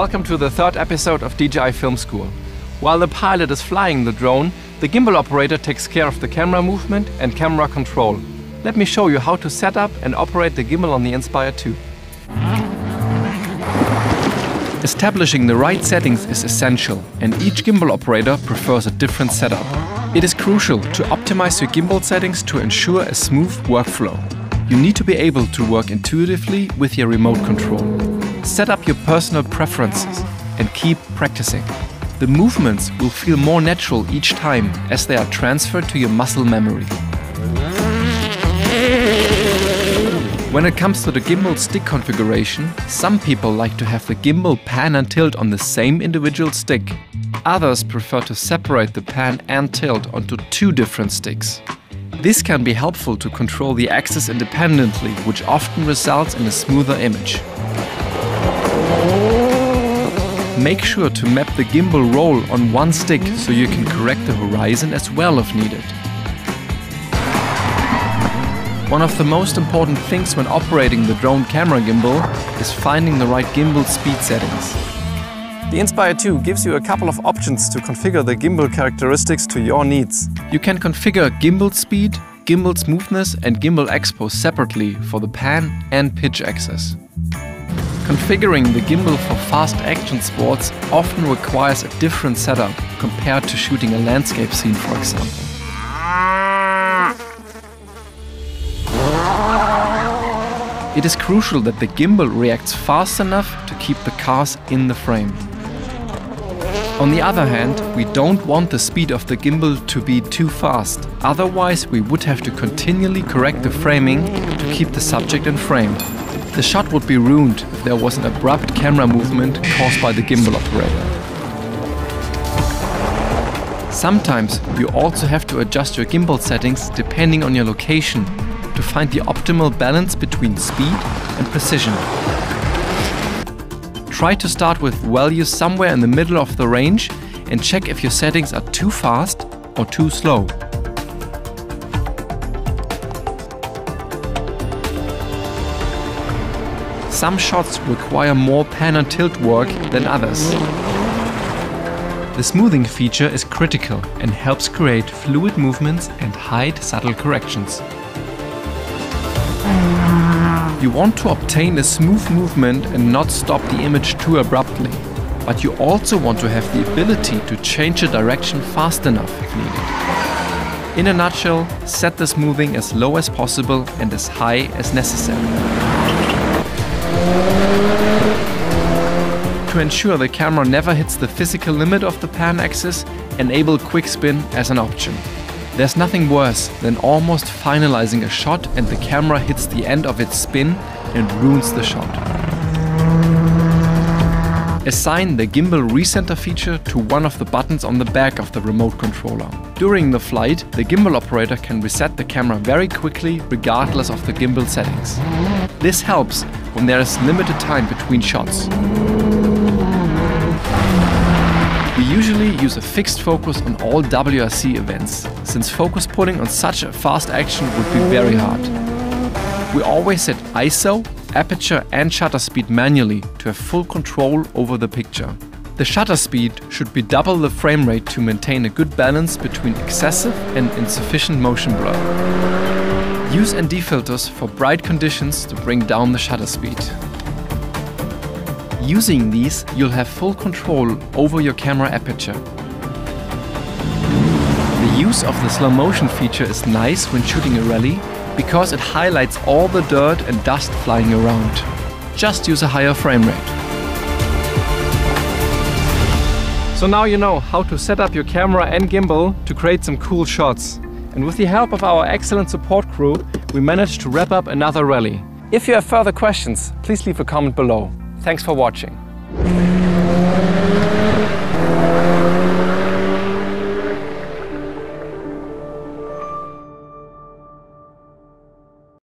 Welcome to the third episode of DJI Film School. While the pilot is flying the drone, the gimbal operator takes care of the camera movement and camera control. Let me show you how to set up and operate the gimbal on the Inspire 2. Establishing the right settings is essential, and each gimbal operator prefers a different setup. It is crucial to optimize your gimbal settings to ensure a smooth workflow. You need to be able to work intuitively with your remote control. Set up your personal preferences and keep practicing. The movements will feel more natural each time as they are transferred to your muscle memory. When it comes to the gimbal stick configuration, some people like to have the gimbal pan and tilt on the same individual stick. Others prefer to separate the pan and tilt onto two different sticks. This can be helpful to control the axis independently, which often results in a smoother image. Make sure to map the gimbal roll on one stick so you can correct the horizon as well if needed. One of the most important things when operating the drone camera gimbal is finding the right gimbal speed settings. The Inspire 2 gives you a couple of options to configure the gimbal characteristics to your needs. You can configure gimbal speed, gimbal smoothness and gimbal expo separately for the pan and pitch axis. Configuring the gimbal for fast action sports often requires a different setup compared to shooting a landscape scene, for example. It is crucial that the gimbal reacts fast enough to keep the cars in the frame. On the other hand, we don't want the speed of the gimbal to be too fast, otherwise we would have to continually correct the framing to keep the subject in frame. The shot would be ruined if there was an abrupt camera movement caused by the gimbal operator. Sometimes you also have to adjust your gimbal settings depending on your location to find the optimal balance between speed and precision. Try to start with values somewhere in the middle of the range and check if your settings are too fast or too slow. Some shots require more pan and tilt work than others. The smoothing feature is critical and helps create fluid movements and hide subtle corrections. You want to obtain a smooth movement and not stop the image too abruptly, but you also want to have the ability to change the direction fast enough if needed. In a nutshell, set the smoothing as low as possible and as high as necessary. To ensure the camera never hits the physical limit of the pan axis, enable quick spin as an option. There's nothing worse than almost finalizing a shot and the camera hits the end of its spin and ruins the shot. Assign the gimbal recenter feature to one of the buttons on the back of the remote controller. During the flight, the gimbal operator can reset the camera very quickly regardless of the gimbal settings. This helps when there is limited time between shots. We usually use a fixed focus on all WRC events, since focus pulling on such a fast action would be very hard. We always set ISO, aperture and shutter speed manually to have full control over the picture. The shutter speed should be double the frame rate to maintain a good balance between excessive and insufficient motion blur. Use ND filters for bright conditions to bring down the shutter speed. Using these, you'll have full control over your camera aperture. The use of the slow motion feature is nice when shooting a rally because it highlights all the dirt and dust flying around. Just use a higher frame rate. So now you know how to set up your camera and gimbal to create some cool shots. And with the help of our excellent support crew, we managed to wrap up another rally. If you have further questions, please leave a comment below. Thanks for watching.